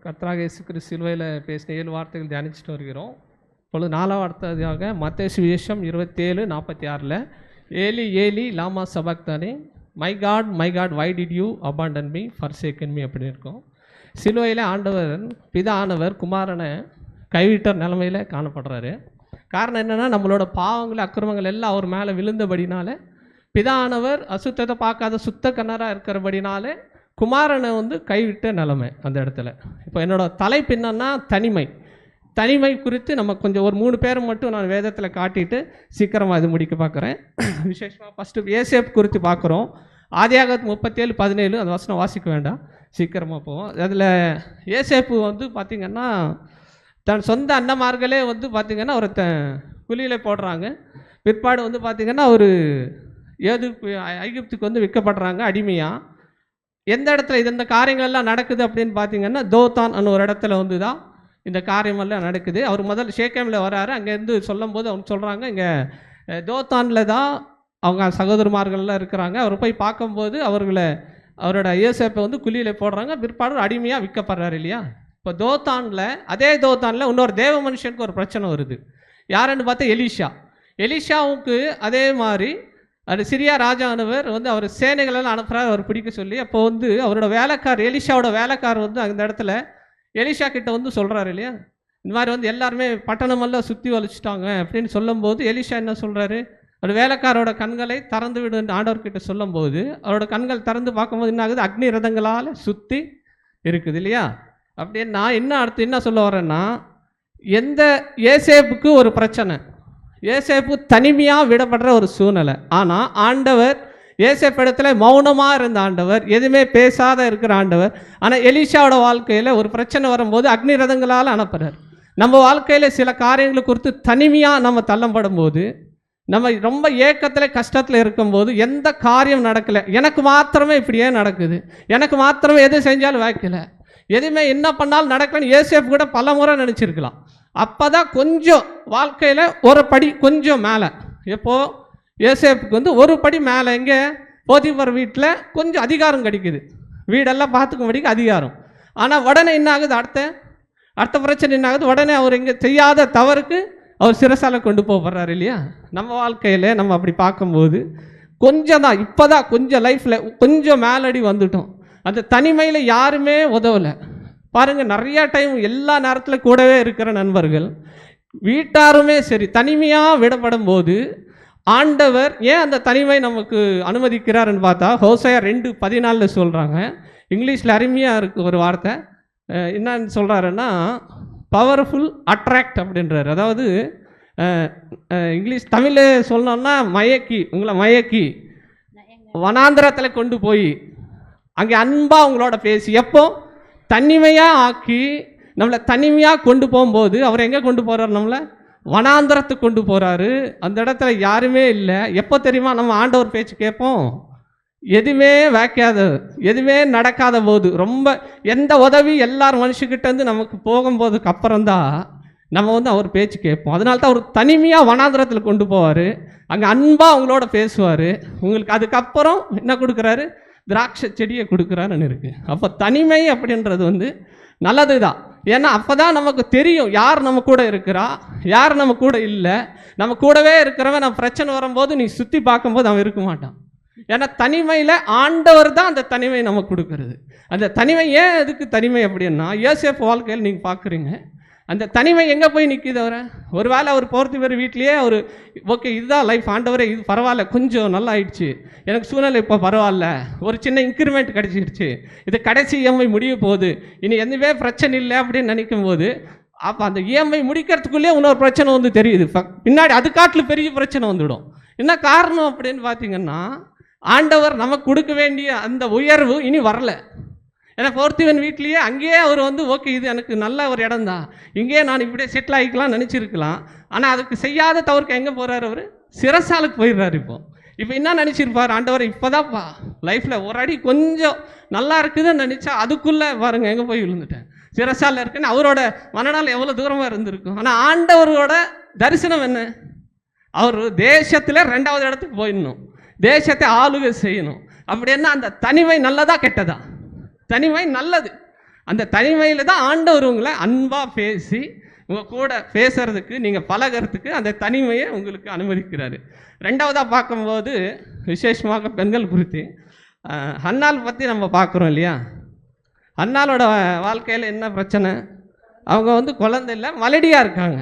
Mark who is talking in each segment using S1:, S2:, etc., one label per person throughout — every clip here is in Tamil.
S1: கர்த்தராகிய இயேசு கிறிஸ்து சிலுவையில் பேசின 7 வார்த்தைகள் தியானிச்சுட்டு வருகிறோம். இப்பொழுது 4வது வார்த்தையாக மத்தேயு சுவிசேஷம் 27:46 ஏலி ஏலி லாமா சபக்தானி my God why did you abandon me forsaken me அப்படின்னு இருக்கும். சிலுவையில் ஆண்டவர் பிதானவர் குமாரனை கைவிட்ட நிலைமையில் காணப்படுறாரு. காரணம் என்னென்னா, நம்மளோட பாவங்கள் அக்கிரமங்கள் எல்லாம் அவர் மேலே விழுந்தபடினால, பிதானவர் அசுத்தத்தை பார்க்காத சுத்த கண்ணராக இருக்கிறபடினால குமாரனை கைவிட்ட நிலைமை அந்த இடத்துல. இப்போ என்னோட தலைப்பு என்னன்னா தனிமை குறித்து நம்ம கொஞ்சம் ஒரு 3 பேரை மட்டும் நான் வேதத்தில் காட்டிட்டு சீக்கிரமாக இது முடிக்க பார்க்குறேன். விசேஷமாக ஃபஸ்ட்டு ஏசேப்பு குறித்து பார்க்குறோம். ஆதியாகமம் 37:17 அந்த வசனம் வாசிக்க வேண்டாம், சீக்கிரமாக போவோம். அதில் ஏசேப்பு பார்த்திங்கன்னா தன் சொந்த அண்ணமார்களே பார்த்திங்கன்னா ஒரு குழியில் போடுறாங்க. பிற்பாடு பார்த்திங்கன்னா ஒரு ஐகுப்துக்கு விற்கப்படுறாங்க அடிமையாக. எந்த இடத்துல இந்த காரியங்கள்லாம் நடக்குது அப்படின்னு பார்த்திங்கன்னா, தோத்தான் ஒரு இடத்துல தான் இந்த காரியமெல்லாம் நடக்குது. அவர் முதல்ல ஷேக்கேமில் வராரு. அங்கேருந்து சொல்லும் போது அவங்க சொல்கிறாங்க, இங்கே தோத்தானில் தான் அவங்க சகோதரமார்கள்லாம் இருக்கிறாங்க. அவர் போய் பார்க்கும்போது அவரோட ஏசேப்பை குழியில் போடுறாங்க. பிற்பாடு அடிமையாக விற்கப்படுறாரு இல்லையா. இப்போ அதே தோத்தானில் இன்னொரு தேவ மனுஷனுக்கு ஒரு பிரச்சனை வருது. யாருன்னு பார்த்தா எலிஷாவுக்கு அதே மாதிரி அது சிரியா ராஜானவர் அவர் சேனைகளெல்லாம் அனுப்புகிறார் அவர் பிடிக்க சொல்லி. அப்போ அவரோட வேலைக்கார் எலிஷாவோட வேலைக்கார் அந்த இடத்துல எலிஷா கிட்ட சொல்கிறாரு இல்லையா, இந்த மாதிரி எல்லாருமே பட்டணமெல்லாம் சுற்றி வலிச்சிட்டாங்க அப்படின்னு சொல்லும்போது எலிஷா என்ன சொல்கிறாரு, அவர் வேலைக்காரோட கண்களை திறந்து விடு ஆண்டவர்கிட்ட சொல்லும்போது அவரோட கண்கள் திறந்து பார்க்கும்போது என்ன ஆகுது, அக்னி ரதங்களால் சுற்றி இருக்குது இல்லையா. அப்படின்னு நான் என்ன சொல்ல வரேன்னா, எந்த ஏசேப்புக்கு ஒரு பிரச்சனை, ஏசேப்பு தனிமையாக விடப்படுற ஒரு சூழ்நிலை. ஆனால் ஆண்டவர் ஏசேப்பு இடத்துல மௌனமாக இருந்த ஆண்டவர், எதுவுமே பேசாத இருக்கிற ஆண்டவர். ஆனால் எலிஷாவோட வாழ்க்கையில் ஒரு பிரச்சனை வரும்போது அக்னி ரதங்களால் அனுப்புகிறார். நம்ம வாழ்க்கையில் சில காரியங்களை குறித்து தனிமையாக நம்ம தள்ளப்படும் போது, நம்ம ரொம்ப ஏக்கத்தில் கஷ்டத்தில் இருக்கும்போது, எந்த காரியம் நடக்கலை, எனக்கு மாத்திரமே இப்படியே நடக்குது, எனக்கு மாத்திரமே எது செஞ்சாலும் வாய்க்கலை, எதுவுமே என்ன பண்ணாலும் நடக்கலன்னு ஏசேப்பு கூட பல முறை நினச்சிருக்கலாம். அப்போ தான் கொஞ்சம் வாழ்க்கையில் ஒரு படி கொஞ்சம் மேலே, எப்போது ஏசேப்புக்கு ஒரு படி மேலே, எங்கே போத்திபார் வீட்டில் கொஞ்சம் அதிகாரம் கிடைக்குது, வீடெல்லாம் பார்த்துக்கும்படிக்கு அதிகாரம். ஆனால் உடனே என்ன ஆகுது, அடுத்த பிரச்சனை என்ன ஆகுது, உடனே அவர் எங்கே செய்யாத தவறுக்கு அவர் சிறைசாலை கொண்டு போகிறாரு இல்லையா. நம்ம வாழ்க்கையில் நம்ம அப்படி பார்க்கும்போது கொஞ்சம் தான், இப்போ தான் கொஞ்சம் லைஃப்பில் கொஞ்சம் மேலடி வந்துட்டோம். அந்த தனிமையில் யாருமே உதவலை பாருங்கள். நிறையா டைம் எல்லா நேரத்தில் கூடவே இருக்கிற நண்பர்கள் வீட்டாருமே சரி தனிமையாக விடப்படும் போது ஆண்டவர் ஏன் அந்த தனிமை நமக்கு அனுமதிக்கிறாருன்னு பார்த்தா, ஹோசையா 2:14 சொல்கிறாங்க. இங்கிலீஷில் அருமையாக இருக்குது ஒரு வார்த்தை. என்னன்னு சொல்கிறாருன்னா, பவர்ஃபுல் அட்ராக்ட் அப்படின்றாரு. அதாவது இங்கிலீஷ் தமிழில் சொல்லணும்னா உங்களை மயக்கி வனாந்திரத்தில் கொண்டு போய் அங்கே அன்பாக உங்களோட பேசி, எப்போ தனிமையாக ஆக்கி நம்மளை தனிமையாக கொண்டு போகும்போது அவர் எங்கே கொண்டு போகிறார், நம்மளை வனாந்திரத்துக்கு கொண்டு போகிறாரு. அந்த இடத்துல யாருமே இல்லை. எப்போ தெரியுமா நம்ம ஆண்டவர் பேச்சு கேட்போம், எதுவுமே வைக்காத, எதுவுமே நடக்காத போது, ரொம்ப எந்த உதவி எல்லார் மனுஷக்கிட்டேருந்து நமக்கு போகும்போதுக்கு அப்புறம்தான் நம்ம அவர் பேச்சு கேட்போம். அதனால தான் அவர் தனிமையாக வனாந்திரத்தில் கொண்டு போவார். அங்கே அன்பாக அவங்களோட பேசுவார். உங்களுக்கு அதுக்கப்புறம் என்ன கொடுக்குறாரு, திராட்சை செடியை கொடுக்குறாருன்னு இருக்குது. அப்போ தனிமை அப்படின்றது நல்லது தான். ஏன்னா அப்போ தான் நமக்கு தெரியும் யார் நம்ம கூட இருக்கிறா, யார் நம்ம கூட இல்லை. நம்ம கூடவே இருக்கிறவன் நம்ம பிரச்சனை வரும்போது நீ சுற்றி பார்க்கும்போது அவன் இருக்க மாட்டான். ஏன்னா தனிமையில் ஆண்டவர் தான் அந்த தனிமை நமக்கு கொடுக்கறது. அந்த தனிமை ஏன் எதுக்கு தனிமை அப்படின்னா, யோசேப்பு வாழ்க்கையில் நீங்கள் பார்க்குறீங்க, அந்த தனிமை எங்கே போய் நிற்கிது. ஒரு வேளை அவர் போகிறது வேறு வீட்லேயே அவர் ஓகே இதுதான் லைஃப், ஆண்டவரே இது பரவாயில்ல, கொஞ்சம் நல்லா ஆயிடுச்சு, எனக்கு சூழ்நிலை இப்போ பரவாயில்ல, ஒரு சின்ன இன்க்ரிமெண்ட் கிடச்சிருச்சு, இது கடைசி இஎம்ஐ முடிய போகுது, இனி எதுவே பிரச்சனை இல்லை அப்படின்னு நினைக்கும் போது, அப்போ அந்த இஎம்ஐ முடிக்கிறதுக்குள்ளேயே இன்னொரு பிரச்சனை தெரியுது. பின்னாடி அது காட்டில் பெரிய பிரச்சனை வந்துவிடும். என்ன காரணம் அப்படின்னு பார்த்தீங்கன்னா, ஆண்டவர் நமக்கு கொடுக்க வேண்டிய அந்த உயர்வு இனி வரல. ஏன்னா போர்த்திவன் வீட்லேயே அங்கேயே அவர் ஓகே இது எனக்கு நல்ல ஒரு இடம் தான், இங்கேயே நான் இப்படியே செட்டில் ஆகிக்கலாம் நினச்சிருக்கலாம். ஆனால் அதுக்கு செய்யாத தவறுக்கு எங்கே போகிறார், அவர் சிறைசாலுக்கு போயிடுறாரு. இப்போ என்ன நினச்சிருப்பார் ஆண்டவர், இப்போ தான்ப்பா லைஃப்பில் ஒரு அடி கொஞ்சம் நல்லா இருக்குதுன்னு நினச்சா அதுக்குள்ளே பாருங்க எங்கே போய் விழுந்துட்டேன், சிறைசாலில் இருக்குன்னு அவரோட மனநாள் எவ்வளோ தூரமாக இருந்திருக்கும். ஆனால் ஆண்டவரோட தரிசனம் என்ன, அவர் தேசத்தில் 2வது இடத்துக்கு போயிடணும், தேசத்தை ஆளுகை செய்யணும். அப்படி என்ன அந்த தனிமை நல்லதா கெட்டதா, தனிமை நல்லது. அந்த தனிமையில் தான் ஆண்டவர் உங்களை அன்பாக பேசி உங்கள் கூட பேசுறதுக்கு, நீங்கள் பழகிறதுக்கு அந்த தனிமையை உங்களுக்கு அனுமதிக்கிறாரு. ரெண்டாவதாக பார்க்கும்போது விசேஷமாக பெண்கள் குறித்து அன்னாள் பற்றி நம்ம பார்க்குறோம் இல்லையா. அன்னாளோட வாழ்க்கையில் என்ன பிரச்சனை? அவங்க குழந்தை இல்லை, மலடியாக இருக்காங்க.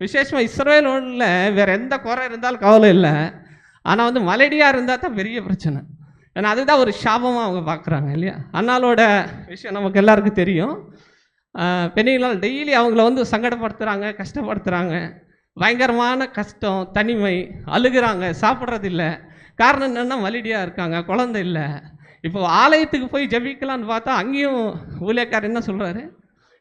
S1: விசேஷமாக இஸ்ரவேலில் வேறு எந்த குறை இருந்தாலும் கவலை இல்லை, ஆனால் மலடியாக இருந்தால் தான் பெரிய பிரச்சனை. ஏன்னா அதுதான் ஒரு சாபமாக அவங்க பார்க்குறாங்க இல்லையா. அன்னாளோட விஷயம் நமக்கு எல்லாருக்கும் தெரியும். பெண்கள் டெய்லி அவங்கள சங்கடப்படுத்துகிறாங்க, கஷ்டப்படுத்துகிறாங்க. பயங்கரமான கஷ்டம், தனிமை, அழுகிறாங்க, சாப்பிட்றதில்ல. காரணம் என்னென்னா மலடியாக இருக்காங்க, குழந்தை இல்லை. இப்போ ஆலயத்துக்கு போய் ஜெபிக்கலான்னு பார்த்தா அங்கேயும் ஊழியக்காரர் என்ன சொல்கிறாரு,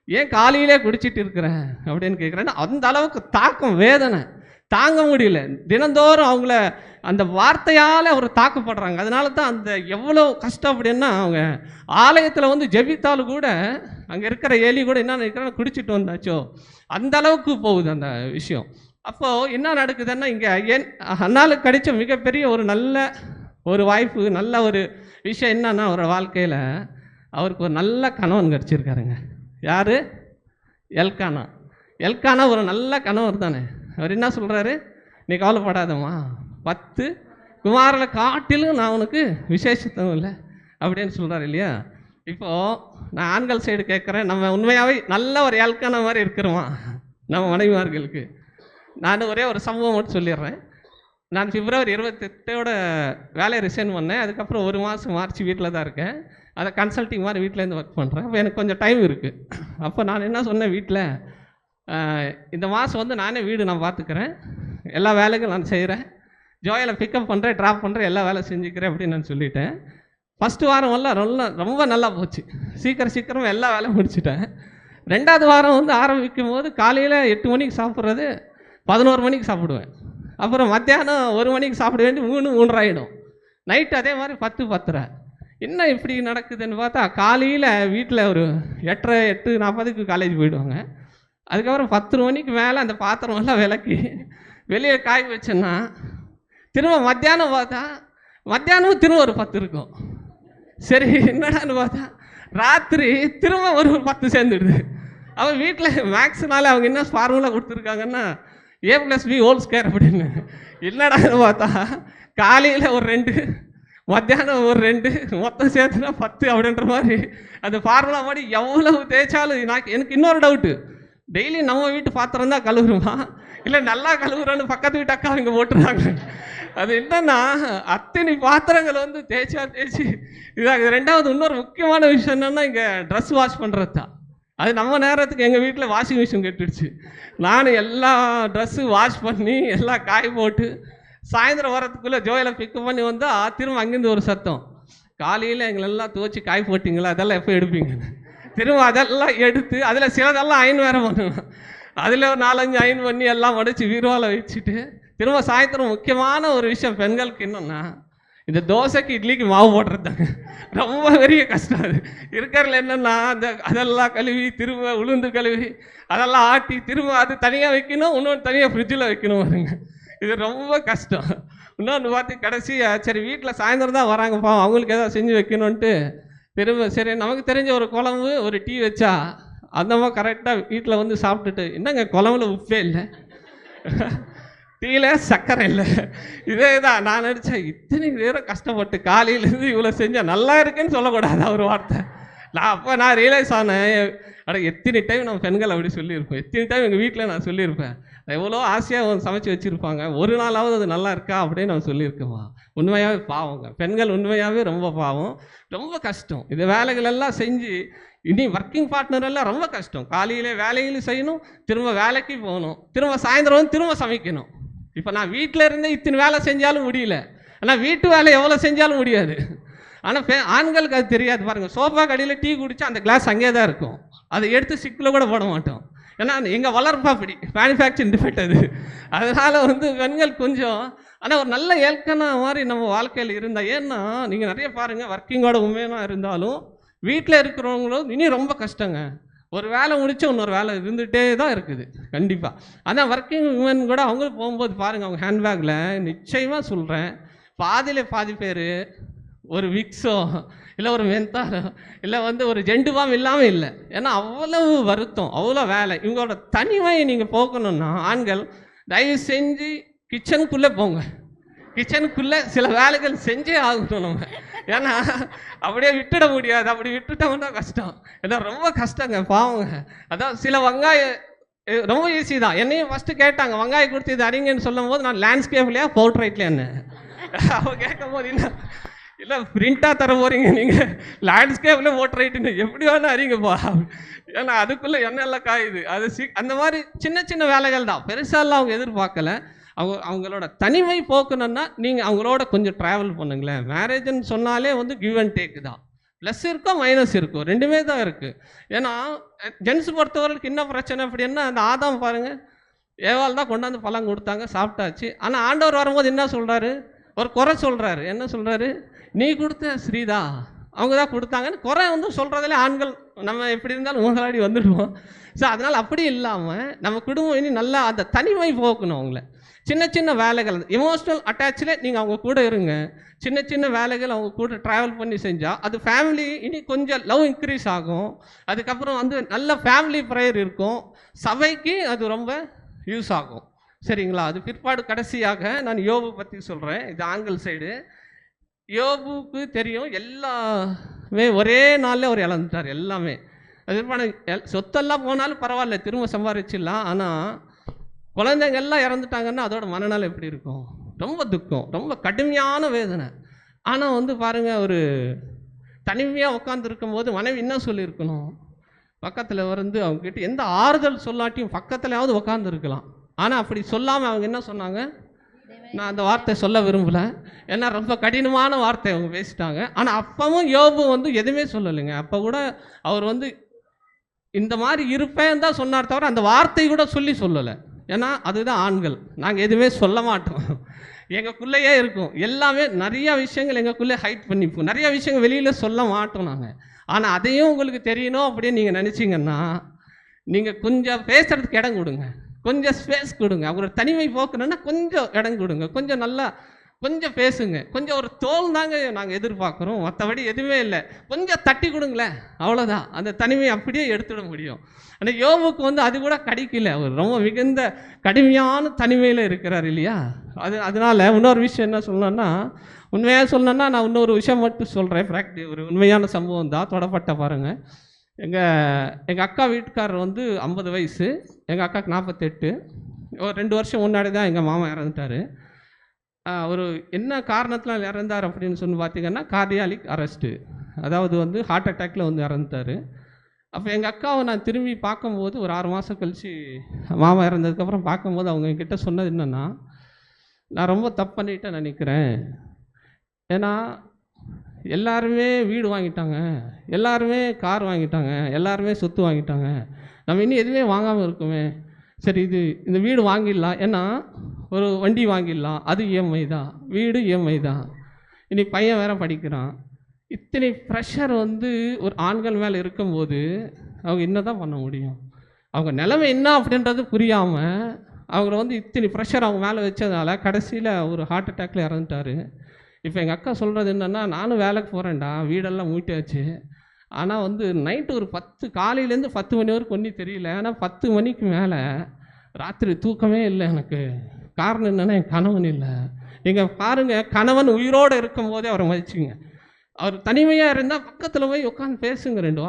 S1: ஏன் காலையிலே குடிச்சிட்டு இருக்கிறேன் அப்படின்னு கேட்குறேன்னா அந்த அளவுக்கு தாக்கம், வேதனை தாங்க முடியல. தினந்தோறும் அவங்கள அந்த வார்த்தையால் அவர் தாக்கப்படுறாங்க. அதனால தான் அந்த எவ்வளோ கஷ்டம் அப்படின்னா, அவங்க ஆலயத்தில் ஜெபித்தாலும் கூட அங்கே இருக்கிற ஏலி கூட என்ன நினைக்கிறாங்க, குடிச்சிட்டு வந்தாச்சோ அந்த அளவுக்கு போகுது அந்த விஷயம். அப்போது என்ன நடக்குதுன்னா, இங்கே அன்னாளுக்கு கிடைச்ச மிகப்பெரிய ஒரு நல்ல ஒரு வாய்ப்பு, நல்ல ஒரு விஷயம் என்னன்னா, ஒரு வாழ்க்கையில் அவருக்கு ஒரு நல்ல கணவன் கிடச்சிருக்காருங்க. யார்? எல்கானா. எல்கானா ஒரு நல்ல கணவர் தானே. அவர் என்ன சொல்கிறாரு, நீ கவலைப்படாதம்மா, 10 குமாரனை காட்டிலும் நான் உனக்கு விசேஷத்துவம் இல்லை அப்படின்னு சொல்கிறார் இல்லையா. இப்போது நான் ஆண்கள் சைடு கேட்குறேன், நம்ம உண்மையாகவே நல்ல ஒரு எல்கானா மாதிரி இருக்கிறோமா நம்ம மனைவிமார்களுக்கு? நான் ஒரே ஒரு சம்பவம் மட்டும் சொல்லிடுறேன். நான் பிப்ரவரி 28 வேலையை ரிசைன் பண்ணேன். அதுக்கப்புறம் 1 மாதம் மார்ச் வீட்டில் தான் இருக்கேன். அதை கன்சல்ட்டிங் மாதிரி வீட்டிலேருந்து ஒர்க் பண்ணுறேன். அப்போ எனக்கு கொஞ்சம் டைம் இருக்குது. அப்போ நான் என்ன சொன்னேன், வீட்டில் இந்த மாதம் நானே வீடு நான் பார்த்துக்கிறேன், எல்லா வேலைகளும் நான் செய்கிறேன், ஜோயலை பிக்கப் பண்ணுறேன், ட்ராப் பண்ணுறேன், எல்லா வேலை செஞ்சுக்கிறேன் அப்படின்னு நான் சொல்லிட்டேன். ஃபஸ்ட்டு வாரம் ரொம்ப நல்லா போச்சு. சீக்கிரம் எல்லா வேலையும் முடிச்சுட்டேன். 2வது வாரம் ஆரம்பிக்கும் போது காலையில் 8 மணிக்கு சாப்பிட்றது 11 மணிக்கு சாப்பிடுவேன். அப்புறம் மத்தியானம் 1 மணிக்கு சாப்பிட வேண்டி 3 ஆகிடும். நைட்டு அதே மாதிரி 10 10:30. என்ன இப்படி நடக்குதுன்னு பார்த்தா, காலையில் வீட்டில் ஒரு 8:30 8:40க்கு காலேஜ் போயிடுவாங்க. அதுக்கப்புறம் 10 மணிக்கு மேலே அந்த பாத்திரமெல்லாம் விளக்கி வெளியே காய் வச்சேன்னா திரும்ப மத்தியானம் பார்த்தா மத்தியானம் திரும்ப ஒரு 10 இருக்கும். சரி என்னடான்னு பார்த்தா ராத்திரி திரும்ப ஒரு 10 சேர்ந்துடுது. அவன் வீட்டில் மேக்ஸ்னால அவங்க என்ன ஃபார்முலா கொடுத்துருக்காங்கன்னா A+B² அப்படின்னு. என்னடான்னு பார்த்தா காலையில் ஒரு 2, மத்தியானம் ஒரு 2, மொத்தம் சேர்த்துனா 10 அப்படின்ற மாதிரி அந்த ஃபார்முலா மாதிரி எவ்வளவு தேய்ச்சாலும் எனக்கு இன்னொரு டவுட்டு, டெய்லி நம்ம வீட்டு பாத்திரம் தான் கழுவுருமா இல்லை நல்லா கழுவுறான்னு பக்கத்து வீட்டு அக்கா இங்கே போட்டுருவாங்க. அது என்னன்னா அத்தனை பாத்திரங்கள் தேய்ச்சி இதாக. 2வது இன்னொரு முக்கியமான விஷயம் என்னென்னா, இங்கே ட்ரெஸ் வாஷ் பண்ணுறது தான். அது நம்ம நேரத்துக்கு எங்கள் வீட்டில் வாஷிங் மிஷின் கெட்டுடுச்சு. நான் எல்லா ட்ரெஸ்ஸு வாஷ் பண்ணி எல்லாம் காய போட்டு சாயந்தரம் வரத்துக்குள்ளே ஜோயலை பிக்கப் பண்ணி வந்தால் திரும்ப அங்கேருந்து ஒரு சத்தம், காலையில் எங்களெல்லாம் துவச்சி காய் போட்டிங்களா, அதெல்லாம் எப்போ எடுப்பீங்க? திரும்ப அதெல்லாம் எடுத்து அதில் சிலதெல்லாம் அயன் வேறு பண்ணுவேன். அதில் ஒரு 4-5 அயன் பண்ணி எல்லாம் உடைச்சி வீரோவில் வச்சுட்டு திரும்ப சாயந்தரம் முக்கியமான ஒரு விஷயம் பெண்களுக்கு என்னன்னா, இந்த தோசைக்கு இட்லிக்கு மாவு போடுறது தாங்க ரொம்ப பெரிய கஷ்டம். அது இருக்கிறதுல என்னென்னா, அதெல்லாம் கழுவி திரும்ப உளுந்து கழுவி அதெல்லாம் ஆட்டி திரும்ப அது தனியாக வைக்கணும், இன்னொன்று தனியாக ஃப்ரிட்ஜில் வைக்கணும் பாருங்க. இது ரொம்ப கஷ்டம். இன்னொன்று பார்த்து கடைசியாக சரி வீட்டில் சாயந்தரம் தான் வராங்கப்பா, அவங்களுக்கு எதாவது செஞ்சு வைக்கணுன்ட்டு திரும்ப சரி நமக்கு தெரிஞ்ச ஒரு குழம்பு ஒரு டீ வச்சா அந்த மாதிரி கரெக்டாக வீட்டில் சாப்பிட்டுட்டு, என்னங்க குழம்புல உப்பே இல்லை, டீயில் சர்க்கரை இல்லை, இதே தான் நான் நினச்சேன். இத்தனை நேரம் கஷ்டப்பட்டு காலையிலேருந்து இவ்வளோ செஞ்சால் நல்லா இருக்குன்னு சொல்லக்கூடாது ஒரு வார்த்தை. நான் ரியலைஸ் ஆனேன், எத்தனை டைம் நம்ம பெண்கள் அப்படி சொல்லியிருப்போம், எத்தனை டைம் எங்கள் வீட்டில் நான் சொல்லியிருப்பேன், எவ்வளோ ஆசையாக சமைச்சு வச்சுருப்பாங்க, ஒரு நாளாவது அது நல்லா இருக்கா அப்படின்னு நான் சொல்லியிருக்கேம்மா. உண்மையாகவே பாவங்க பெண்கள், உண்மையாகவே ரொம்ப பாவம், ரொம்ப கஷ்டம். இந்த வேலைகளெல்லாம் செஞ்சு இனி ஒர்க்கிங் பார்ட்னர் எல்லாம் ரொம்ப கஷ்டம். காலையில் வேலையிலும் செய்யணும், திரும்ப வேலைக்கு போகணும், திரும்ப சாயந்தரம் திரும்ப சமைக்கணும். இப்போ நான் வீட்டில் இருந்தே இத்தனை வேலை செஞ்சாலும் முடியல, ஆனால் வீட்டு வேலை எவ்வளோ செஞ்சாலும் முடியாது. ஆனால் ஆண்களுக்கு அது தெரியாது பாருங்கள். சோஃபா கடையில் டீ குடித்தா அந்த கிளாஸ் அங்கே தான் இருக்கும், அதை எடுத்து சிக்கில் கூட போட மாட்டோம். ஏன்னா எங்கள் வளர்ப்பா அப்படி மேனுஃபேக்சரிங் டிஃபெக்ட் அது. அதனால் பெண்கள் கொஞ்சம், ஆனால் ஒரு நல்ல ஏற்கனா மாதிரி நம்ம வாழ்க்கையில் இருந்தால். ஏன்னா நீங்கள் நிறைய பாருங்கள், ஒர்க்கிங்கோட உண்மையாக இருந்தாலும் வீட்டில் இருக்கிறவங்களும் இனி ரொம்ப கஷ்டங்க. ஒரு வேலை முடிச்சு இன்னொரு வேலை இருந்துகிட்டே தான் இருக்குது கண்டிப்பாக. ஆனால் ஒர்க்கிங் உமன் கூட அவங்களும் போகும்போது பாருங்கள், அவங்க ஹேண்ட்பேக்கில் நிச்சயமாக சொல்கிறேன், பாதியில் பாதி பேர் ஒரு விக்ஸோ இல்லை ஒரு மென்தாரோ இல்லை வந்து ஒரு ஜெண்டு பாம் இல்லாமல் இல்லை. ஏன்னா அவ்வளவு வருத்தம், அவ்வளோ வேலை. இவங்களோட தனிமையை நீங்கள் போக்கணும்னா ஆண்கள் தயவு செஞ்சு கிச்சனுக்குள்ளே போங்க. கிச்சனுக்குள்ளே சில வேலைகள் செஞ்சே ஆகணும் நம்ம. ஏன்னா அப்படியே விட்டுட முடியாது. அப்படி விட்டுட்டோம்னா கஷ்டம். ஏன்னா ரொம்ப கஷ்டங்க, பாவங்க. அதான் சில வெங்காயம் ரொம்ப ஈஸி தான். என்னையும் ஃபஸ்ட்டு கேட்டாங்க, வெங்காயம் கொடுத்து இது அறிங்கன்னு சொல்லும் போது நான் லேண்ட்ஸ்கேப்லையா போர்ட்ரைட்லையான்னு அவங்க கேட்கும் போது என்ன இல்லை பிரிண்டாக தர போகிறீங்க நீங்கள், லேண்ட்ஸ்கேப்பில் போர்ட்ரைட்டுன்னு எப்படி வேணால் அறிங்கப்பா. ஏன்னா அதுக்குள்ளே எண்ணெல்லாம் காயுது. அது அந்த மாதிரி சின்ன சின்ன வேலைகள் தான், பெருசாலாம் அவங்க எதிர்பார்க்கலை. அவங்களோட தனிமை போக்கணுன்னா நீங்கள் அவங்களோட கொஞ்சம் ட்ராவல் பண்ணுங்களேன். மேரேஜ்னு சொன்னாலே வந்து கிவ் அண்ட் டேக் தான். ப்ளஸ் இருக்கும் மைனஸ் இருக்கும், ரெண்டுமே தான் இருக்குது. ஏன்னா ஜென்ஸ் பொறுத்தவரைக்கும் என்ன பிரச்சனை அப்படின்னா, அந்த ஆதாம் பாருங்கள், ஏவாள் தான் கொண்டாந்து பழம் கொடுத்தாங்க, சாப்பிட்டாச்சு. ஆனால் ஆண்டவர் வரும்போது என்ன சொல்கிறாரு, ஒரு குறை சொல்கிறாரு. என்ன சொல்கிறாரு, நீ கொடுத்த ஸ்ரீதா அவங்க தான் கொடுத்தாங்கன்னு குறை வந்து சொல்கிறதுலே ஆண்கள் நம்ம எப்படி இருந்தாலும் முகலாடி வந்துடுவோம். ஸோ அதனால் அப்படி இல்லாமல் நம்ம குடும்பம் இனி நல்லா அந்த தனிமை போக்கணும். அவங்கள சின்ன சின்ன வேலைகள், எமோஷ்னல் அட்டாச்சில் நீங்கள் அவங்க கூட இருங்க. சின்ன சின்ன வேலைகள் அவங்க கூட ட்ராவல் பண்ணி செஞ்சால் அது ஃபேமிலி இனி கொஞ்சம் லவ் இன்க்ரீஸ் ஆகும். அதுக்கப்புறம் வந்து நல்ல ஃபேமிலி ப்ரேயர் இருக்கும், சபைக்கு அது ரொம்ப யூஸ் ஆகும். சரிங்களா? அது பிற்பாடு கடைசியாக நான் யோபு பற்றி சொல்கிறேன். இது ஆண்கள் சைடு. யோபுக்கு தெரியும், எல்லாமே ஒரே நாளில் அவர் இழந்துட்டார். எல்லாமே அது சொத்தெல்லாம் போனாலும் பரவாயில்ல, திரும்ப சம்பாதிச்சிடலாம். ஆனால் குழந்தைங்கள்லாம் இறந்துட்டாங்கன்னா அதோட மனநலம் எப்படி இருக்கும்? ரொம்ப துக்கம், ரொம்ப கடுமையான வேதனை. ஆனால் வந்து பாருங்கள், ஒரு தனிமையாக உட்காந்துருக்கும் போது மனைவி என்ன சொல்லியிருக்கணும், பக்கத்தில் வந்து அவங்ககிட்ட எந்த ஆறுதல் சொல்லாட்டியும் பக்கத்துலையாவது உட்காந்துருக்கலாம். ஆனால் அப்படி சொல்லாமல் அவங்க என்ன சொன்னாங்க, நான் அந்த வார்த்தை சொல்ல விரும்பலை, ஏன்னா ரொம்ப கடினமான வார்த்தை அவங்க பேசிட்டாங்க. ஆனால் அப்பவும் யோபு வந்து எதுவுமே சொல்லலைங்க. அப்போ கூட அவர் வந்து இந்த மாதிரி இருப்பேன் தான் சொன்னார் தவிர அந்த வார்த்தை கூட சொல்லலை. ஏன்னா அதுதான் ஆண்கள், நாங்கள் எதுவுமே சொல்ல மாட்டோம், எங்களுக்குள்ளேயே இருக்கும் எல்லாமே. நிறையா விஷயங்கள் எங்களுக்குள்ளே ஹைட் பண்ணிப்போம், நிறைய விஷயங்கள் வெளியில் சொல்ல மாட்டோம் நாங்கள். ஆனால் அதையும் உங்களுக்கு தெரியணும் அப்படின்னு நீங்கள் நினச்சிங்கன்னா நீங்கள் கொஞ்சம் பேசுகிறதுக்கு இடம் கொடுங்க, கொஞ்சம் ஸ்பேஸ் கொடுங்க. அவங்களோட தனிமை போக்கணுன்னா கொஞ்சம் இடம் கொடுங்க, கொஞ்சம் நல்லா கொஞ்சம் பேசுங்க. கொஞ்சம் ஒரு தோல் தாங்க நாங்கள் எதிர்பார்க்குறோம், மற்றபடி எதுவுமே இல்லை. கொஞ்சம் தட்டி கொடுங்களேன், அவ்வளோதான். அந்த தனிமையை அப்படியே எடுத்துட முடியும். ஆனால் யோபுக்கு வந்து அது கூட கிடைக்கல, அவர் ரொம்ப மிகுந்த கடுமையான தனிமையில் இருக்கிறார் இல்லையா? அதனால் இன்னொரு விஷயம் என்ன சொல்லணும்னா, உண்மையாக சொல்லணுன்னா நான் இன்னொரு விஷயம் மட்டும் சொல்கிறேன். ஒரு உண்மையான சம்பவம் தான், தொடப்பட்ட பாருங்கள். எங்கள் அக்கா வீட்டுக்காரர் வந்து 50 வயசு, எங்கள் அக்காவுக்கு 48. ஒரு 2 வருஷம் முன்னாடி தான் எங்கள் மாமா இறந்துட்டார். ஒரு என்ன காரணத்தில் இறந்தார் அப்படின்னு சொல்லி பார்த்தீங்கன்னா, கார்டியாலிக் அரெஸ்ட்டு, அதாவது வந்து ஹார்ட் அட்டாக்கில் வந்து இறந்துட்டார். அப்போ எங்கள் அக்காவை நான் திரும்பி பார்க்கும்போது ஒரு 6 மாதம் கழித்து மாமா இறந்ததுக்கப்புறம் பார்க்கும்போது அவங்க என்கிட்ட சொன்னது என்னென்னா, நான் ரொம்ப தப்பு பண்ணிட்டேன் நினைக்கிறேன். ஏன்னா எல்லாருமே வீடு வாங்கிட்டாங்க, எல்லாருமே கார் வாங்கிட்டாங்க, எல்லாருமே சொத்து வாங்கிட்டாங்க, நம்ம இன்னும் எதுவுமே வாங்காமல் இருக்குமே. சரி, இந்த வீடு வாங்கிடலாம், ஏன்னா ஒரு வண்டி வாங்கிடலாம், அது இஎம்ஐ தான், வீடு இஎம்ஐ தான், இனி பையன் வேறு படிக்கிறான். இத்தனை ப்ரெஷர் வந்து ஒரு ஆண்கள் மேலே இருக்கும்போது அவங்க என்ன தான் பண்ண முடியும்? அவங்க நிலைமை என்ன அப்படின்றது புரியாமல் அவங்கள வந்து இத்தனை ப்ரெஷர் அவங்க மேலே வச்சதுனால கடைசியில் ஒரு ஹார்ட் அட்டாக்கில் இறந்துட்டார். இப்போ எங்கள் அக்கா சொல்கிறது என்னென்னா, நானும் வேலைக்கு போகிறேன்டா, வீடெல்லாம் மூட்டியாச்சு, ஆனால் வந்து நைட்டு ஒரு 10 காலையிலேருந்து 10 மணி வரைக்கும் ஒன்றும் தெரியல. ஆனால் 10 மணிக்கு மேலே ராத்திரி தூக்கமே இல்லை எனக்கு. காரணம் என்னென்னா, என் கணவன் இல்லை. நீங்கள் பாருங்கள், கணவன் உயிரோடு இருக்கும் போதே அவரை மதிச்சுங்க. அவர் தனிமையாக இருந்தால் பக்கத்தில் போய் உட்காந்து பேசுங்க, 2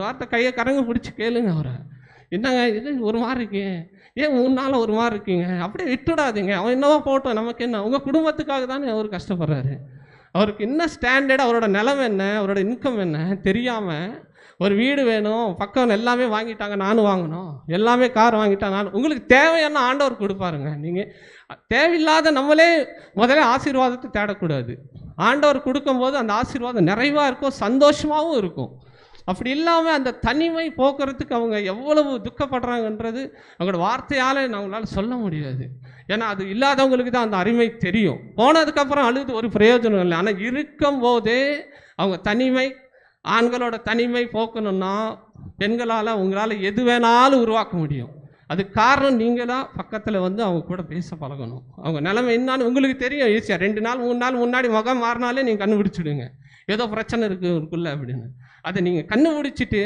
S1: வார்த்தை கையை கரங்க பிடிச்சி கேளுங்க அவரை. என்னங்க இது ஒரு மாதிரி இருக்கீங்க, ஏன் 3 நாள் ஒரு மாதிரி இருக்கீங்க, அப்படியே விட்டுடாதீங்க. அவன் என்னவோ போட்டோம், நமக்கு என்ன, உங்கள் குடும்பத்துக்காக தானே அவர் கஷ்டப்படுறாரு. அவருக்கு என்ன ஸ்டாண்டர்டு, அவரோட நிலைமை என்ன, அவரோட இன்கம் என்ன தெரியாமல் ஒரு வீடு வேணும், பக்கம் எல்லாமே வாங்கிட்டாங்க, நானும் வாங்கணும், எல்லாமே கார் வாங்கிட்டாங்க, நான் உங்களுக்கு தேவையான ஆண்டவர் கொடுப்பாருங்க. நீங்கள் தேவையில்லாத நம்மளே முதல்ல ஆசீர்வாதத்தை தேடக்கூடாது. ஆண்டவர் கொடுக்கும்போது அந்த ஆசீர்வாதம் நிறைவாக இருக்கும், சந்தோஷமாகவும் இருக்கும். அப்படி இல்லாமல் அந்த தனிமை போக்குறதுக்கு அவங்க எவ்வளவு துக்கப்படுறாங்கன்றது அவங்களோட வார்த்தையால் நம்மளால் சொல்ல முடியாது. ஏன்னா அது இல்லாதவங்களுக்கு தான் அந்த அருமை தெரியும். போனதுக்கப்புறம் அழுது ஒரு பிரயோஜனம் இல்லை. ஆனால் இருக்கும் போதே அவங்க தனிமை, ஆண்களோட தனிமை போக்கணும்னா பெண்களால் உங்களால் எது வேணாலும் உருவாக்க முடியும். அதுக்கு காரணம் நீங்கள் தான் பக்கத்தில் வந்து அவங்க கூட பேச பழகணும். அவங்க நிலைமை என்னான்னு உங்களுக்கு தெரியும் ஈஸியாக. 2 நாள் 3 நாள் முன்னாடி முகம் மாறினாலே நீங்கள் கண்டுபிடிச்சிடுங்க ஏதோ பிரச்சனை இருக்குது இருக்குல்ல அப்படின்னு. அதை நீங்கள் கண்டுபிடிச்சிட்டு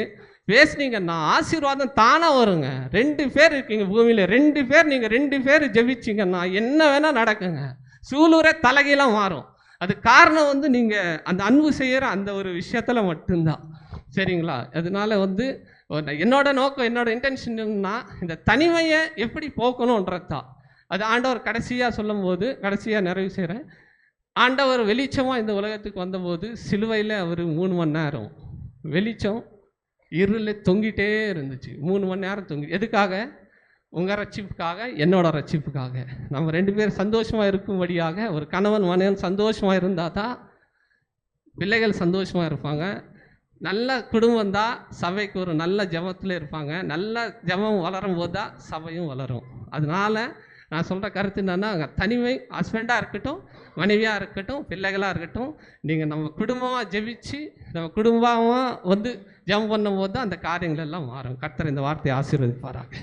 S1: பேசுனீங்கன்னா ஆசீர்வாதம் தானாக வருங்க. 2 பேர் இருக்கீங்க பூமியில், 2 பேர், நீங்கள் 2 பேர் ஜெபிச்சிங்கன்னா என்ன வேணால் நடக்குங்க. சூலூரே தலைகீழாக மாறும். அது காரணம் வந்து நீங்கள் அந்த அன்பு செய்கிற அந்த ஒரு விஷயத்தில் மட்டும்தான். சரிங்களா? அதனால வந்து என்னோட நோக்கம், என்னோட இன்டென்ஷன்னா இந்த தனிமையை எப்படி போக்கணுன்றது தான். அது ஆண்டவர் கடைசியாக சொல்லும்போது, கடைசியாக நிறைவு செய்கிறேன். ஆண்டவர் வெளிச்சமாக இந்த உலகத்துக்கு வந்தபோது சிலுவையில் அவர் 3 மணி நேரம் வெளிச்சம் இருள தொங்கிட்டே இருந்துச்சு. 3 மணி நேரம் தொங்கி, எதுக்காக? உங்கள் ரட்சிப்புக்காக, என்னோட ரட்சிப்புக்காக. நம்ம 2 பேரும் சந்தோஷமாக இருக்கும்படியாக. ஒரு கணவன் மனைவன் சந்தோஷமாக இருந்தால் தான் பிள்ளைகள் சந்தோஷமாக இருப்பாங்க. நல்ல குடும்பம் தான் சபைக்கு ஒரு நல்ல ஜபத்தில் இருப்பாங்க. நல்ல ஜபம் வளரும் போது தான் சபையும் வளரும். அதனால் நான் சொல்கிற கருத்து என்னென்னா, அங்கே தனிமை ஹஸ்பண்டாக இருக்கட்டும், மனைவியாக இருக்கட்டும், பிள்ளைகளாக இருக்கட்டும், நீங்கள் நம்ம குடும்பமாக ஜெபிச்சு நம்ம குடும்பமாக வந்து ஜெபம் பண்ணும்போது தான் அந்த காரியங்கள் எல்லாம் மாறும். கர்த்தர் இந்த வார்த்தையை ஆசீர்வதிப்பாராங்க.